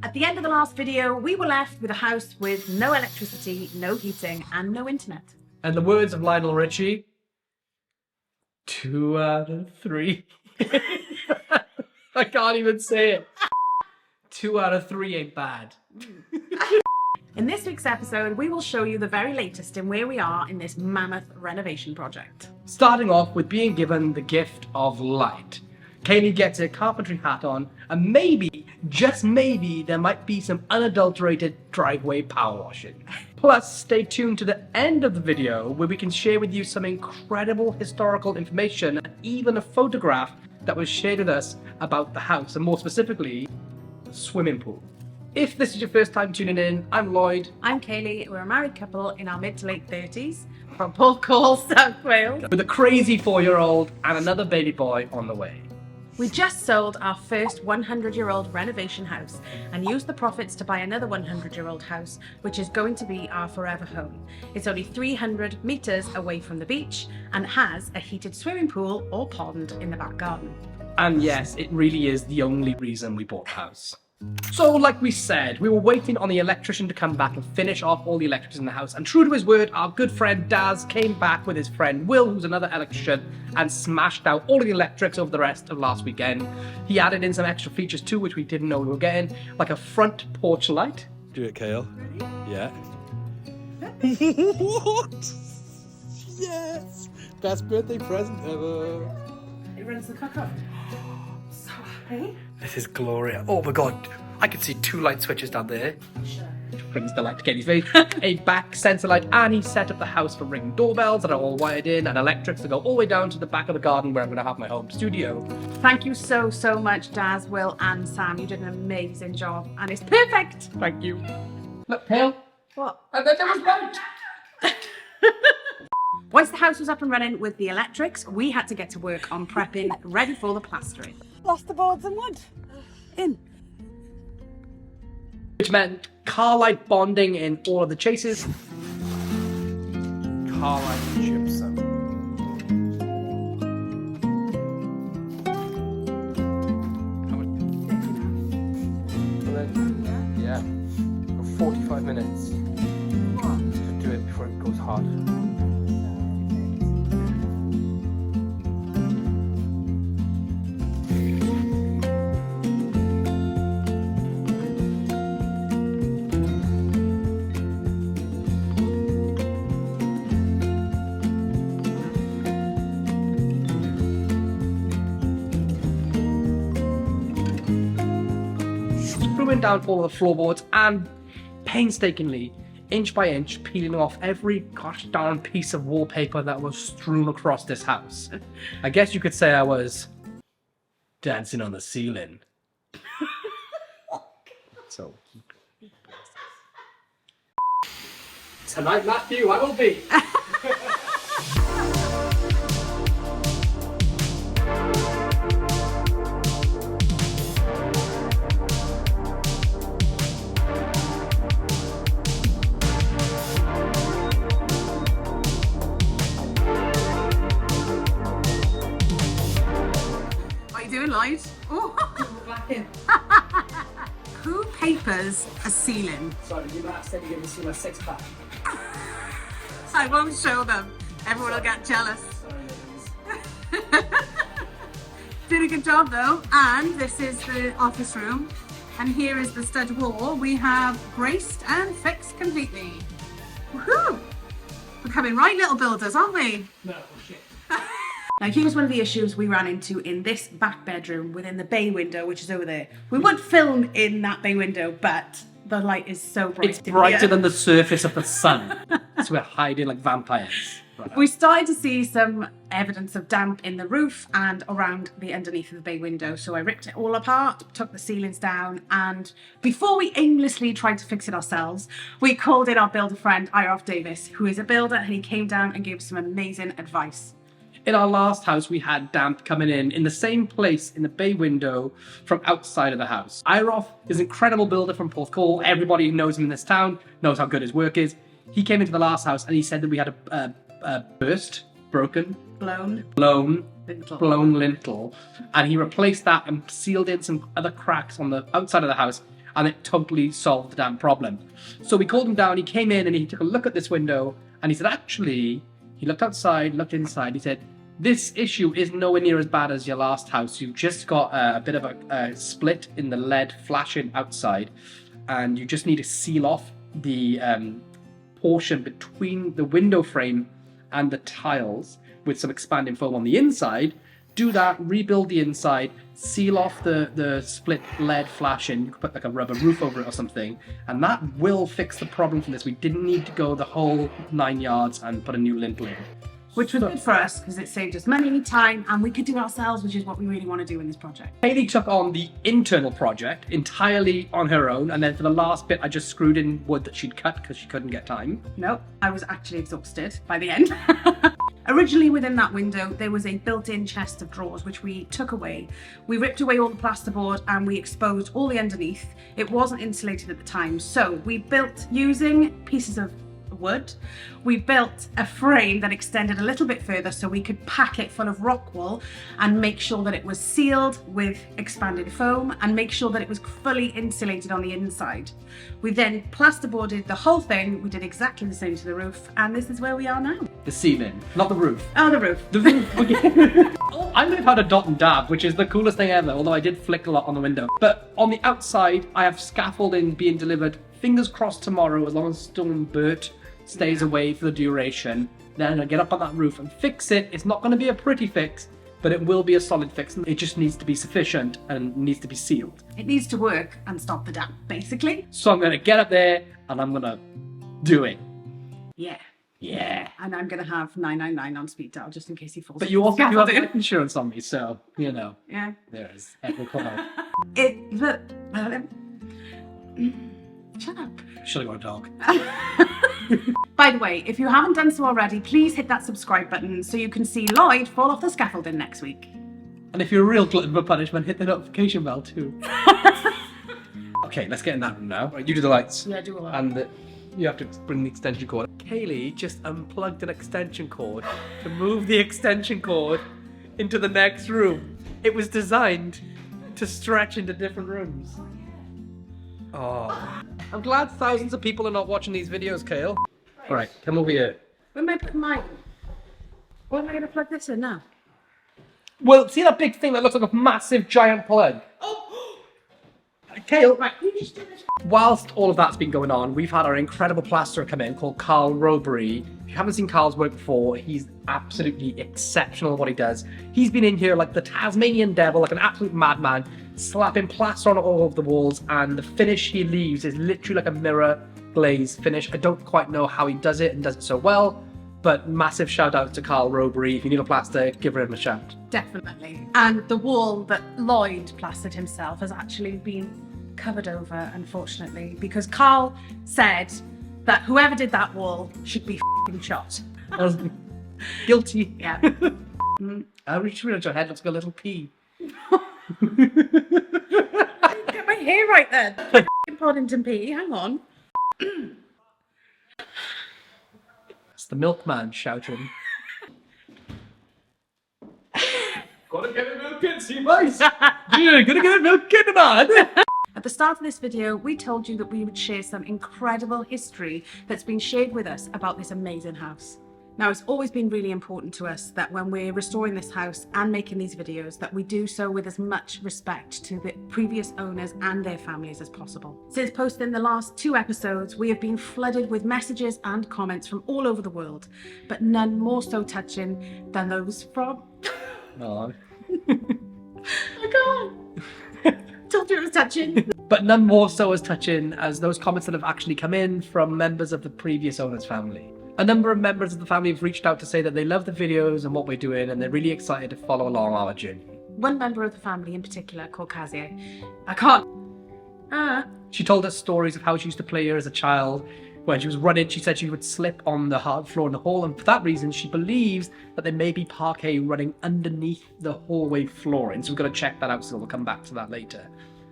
At the end of the last video, we were left with a house with no electricity, no heating, and no internet. And the words of Lionel Richie, 2 out of 3. I can't even say it. 2 out of 3 ain't bad. In this week's episode, we will show you the very latest in where we are in this mammoth renovation project. Starting off with being given the gift of light. Kaylee gets a carpentry hat on, and maybe, just maybe, there might be some unadulterated driveway power washing. Plus, stay tuned to the end of the video where we can share with you some incredible historical information and even a photograph that was shared with us about the house, and more specifically, the swimming pool. If this is your first time tuning in, I'm Lloyd. I'm Kaylee. We're a married couple in our mid to late 30s from Kayls, South Wales. With a crazy 4-year-old and another baby boy on the way. We just sold our first 100-year-old renovation house and used the profits to buy another 100-year-old house, which is going to be our forever home. It's only 300 meters away from the beach and has a heated swimming pool or pond in the back garden. And yes, it really is the only reason we bought the house. So, like we said, we were waiting on the electrician to come back and finish off all the electrics in the house. And true to his word, our good friend Daz came back with his friend Will, who's another electrician, and smashed out all of the electrics over the rest of last weekend. He added in some extra features too, which we didn't know we were getting, like a front porch light. Do it, Kale. Yeah. What? Yes! Best birthday present ever. It runs the cooker. So happy. This is glorious. Oh my god, I can see 2 light switches down there. Brings the light to Katie's face. A back sensor light, and he set up the house for ring doorbells that are all wired in, and electrics that go all the way down to the back of the garden where I'm going to have my home studio. Thank you so much, Daz, Will, and Sam. You did an amazing job, and it's perfect. Thank you. Look, Kale. What? And then there was light. Once the house was up and running with the electrics, we had to get to work on prepping, ready for the plastering. Plasterboards and wood. In. Which meant car light bonding in all of the chases. Car light gypsum. Yeah. 45 minutes to do it before it goes hard. Screwing down all of the floorboards and painstakingly, inch by inch, peeling off every gosh darn piece of wallpaper that was strewn across this house. I guess you could say I was dancing on the ceiling. So tonight, Matthew, I will be. What are you doing, Lloyd? Who papers a ceiling? Sorry, you might have said you're going to see my 6-pack. I won't show them. Everyone will get jealous. Did a good job though. And this is the office room. And here is the stud wall. We have braced and fixed completely. Woohoo! We're becoming right little builders, aren't we? No, shit. Now here's one of the issues we ran into in this back bedroom within the bay window, which is over there. We would film in that bay window, but the light is so bright. It's brighter than the surface of the sun. So we're hiding like vampires. We started to see some evidence of damp in the roof and around the underneath of the bay window. So I ripped it all apart, took the ceilings down, and before we aimlessly tried to fix it ourselves, we called in our builder friend, Irof Davis, who is a builder, and he came down and gave some amazing advice. In our last house, we had damp coming in the same place in the bay window from outside of the house. Irof is an incredible builder from Porthcawl. Everybody who knows him in this town knows how good his work is. He came into the last house and he said that we had a blown lintel, and he replaced that and sealed in some other cracks on the outside of the house. and it totally solved the damn problem. So we called him down, he came in and he took a look at this window, and he said, actually, he looked outside, looked inside, he said, this issue is nowhere near as bad as your last house. You've just got a bit of a split in the LED flashing outside, and you just need to seal off the portion between the window frame and the tiles with some expanding foam on the inside. Do that, rebuild the inside, seal off the split LED flashing, you could put like a rubber roof over it or something, and that will fix the problem from this. We didn't need to go the whole 9 yards and put a new lintel in. Which was good for us because it saved us money, time, and we could do it ourselves, which is what we really want to do in this project. Hayley took on the internal project entirely on her own, and then for the last bit I just screwed in wood that she'd cut because she couldn't get time. Nope, I was actually exhausted by the end. Originally within that window there was a built-in chest of drawers which we took away. We ripped away all the plasterboard and we exposed all the underneath. It wasn't insulated at the time, so we built using pieces of wood. We built a frame that extended a little bit further so we could pack it full of rock wool and make sure that it was sealed with expanded foam and make sure that it was fully insulated on the inside. We then plasterboarded the whole thing. We did exactly the same to the roof, and this is where we are now. The ceiling, not the roof. Oh, the roof. The roof. I might have had a dot and dab, which is the coolest thing ever, although I did flick a lot on the window. But on the outside, I have scaffolding being delivered, fingers crossed tomorrow, as long as Stone Bert stays away for the duration. Then I'm gonna get up on that roof and fix it. It's not gonna be a pretty fix, but it will be a solid fix. It just needs to be sufficient and needs to be sealed. It needs to work and stop the damp, basically. So I'm gonna get up there and I'm gonna do it. Yeah. Yeah. And I'm gonna have 999 on speed dial just in case he falls. But you also do have Scaffolding. life insurance on me, so, you know. Yeah. There is. It will come out. Shut up. Should have got a dog. By the way, if you haven't done so already, please hit that subscribe button so you can see Lloyd fall off the scaffolding next week. And if you're a real glutton for punishment, hit the notification bell too. Okay, let's get in that room now. Right, you do the lights. Yeah, do all that. And you have to bring the extension cord. Kaylee just unplugged an extension cord to move the extension cord into the next room. It was designed to stretch into different rooms. Oh. I'm glad thousands of people are not watching these videos, Kayl. Alright, come over here. Where am I putting mine? Where am I going to plug this in now? Well, see that big thing that looks like a massive giant plug? Oh! Kayl, Right, you just do this. whilst all of that's been going on, we've had our incredible plasterer come in called Carl Robery. If you haven't seen Carl's work before, he's absolutely exceptional at what he does. He's been in here like the Tasmanian devil, like an absolute madman, slapping plaster on all over the walls, and the finish he leaves is literally like a mirror glaze finish. I don't quite know how he does it and does it so well, but massive shout out to Carl Robery. If you need a plaster, give him a shout. Definitely. And the wall that Lloyd plastered himself has actually been covered over, unfortunately, because Carl said that whoever did that wall should be f***ing shot. Guilty. Yeah. I just realised your head looks like a little pea. Get my hair right then. F***ing Poddington P, hang on. It's the milkman shouting. Gotta get a milk in, see boys. Yeah, gotta get a milk in, man. At the start of this video, we told you that we would share some incredible history that's been shared with us about this amazing house. Now, it's always been really important to us that when we're restoring this house and making these videos, that we do so with as much respect to the previous owners and their families as possible. Since posting the last 2 episodes, we have been flooded with messages and comments from all over the world, but none more so touching than those from... Oh. I can't. Told you it was touching. But none more so as touching as those comments that have actually come in from members of the previous owner's family. A number of members of the family have reached out to say that they love the videos and what we're doing, and they're really excited to follow along our journey. One member of the family in particular, called Kazie, I can't... She told us stories of how she used to play here as a child. When she was running, she said she would slip on the hard floor in the hall, and for that reason, she believes that there may be parquet running underneath the hallway flooring. So we've got to check that out, so we'll come back to that later.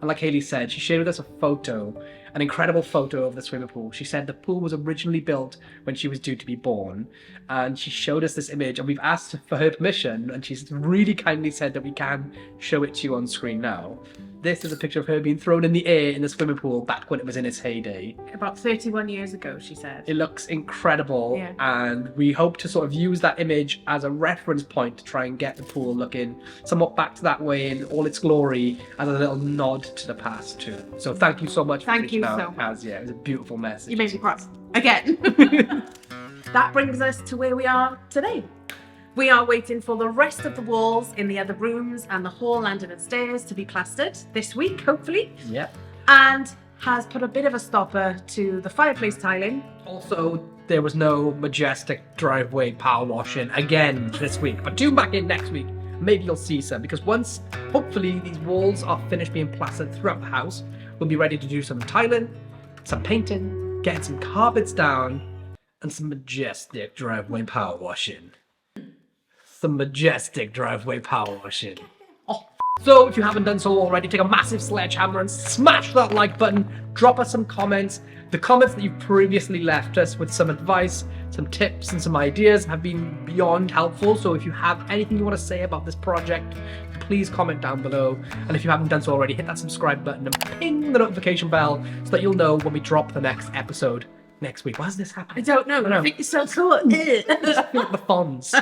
And like Hayley said, she shared with us a photo, an incredible photo of the swimming pool. She said the pool was originally built when she was due to be born, and she showed us this image, and we've asked for her permission, and she's really kindly said that we can show it to you on screen now. this is a picture of her being thrown in the air in the swimming pool back when it was in its heyday. About 31 years ago, she said. It looks incredible, Yeah. and we hope to sort of use that image as a reference point to try and get the pool looking somewhat back to that way in all its glory, as a little nod to the past too. So thank you so much for Thank you reaching out, so much. Kaz. Yeah, it was a beautiful message. You made me cry. Again. That brings us to where we are today. We are waiting for the rest of the walls in the other rooms and the hall, landing and stairs to be plastered this week, hopefully. Yeah. And has put a bit of a stopper to the fireplace tiling. Also, there was no majestic driveway power washing again this week, but tune back in next week. Maybe you'll see some, because once, hopefully, these walls are finished being plastered throughout the house, we'll be ready to do some tiling, some painting, getting some carpets down, and some majestic driveway power washing. Some majestic driveway power washing. Oh. So if you haven't done so already, take a massive sledgehammer and smash that like button. Drop us some comments. The comments that you've previously left us with some advice, some tips, and some ideas have been beyond helpful. So if you have anything you want to say about this project, please comment down below. And if you haven't done so already, hit that subscribe button and ping the notification bell so that you'll know when we drop the next episode next week. Why is this happening? I don't know. I think it's so cool. I feel like the Fonz.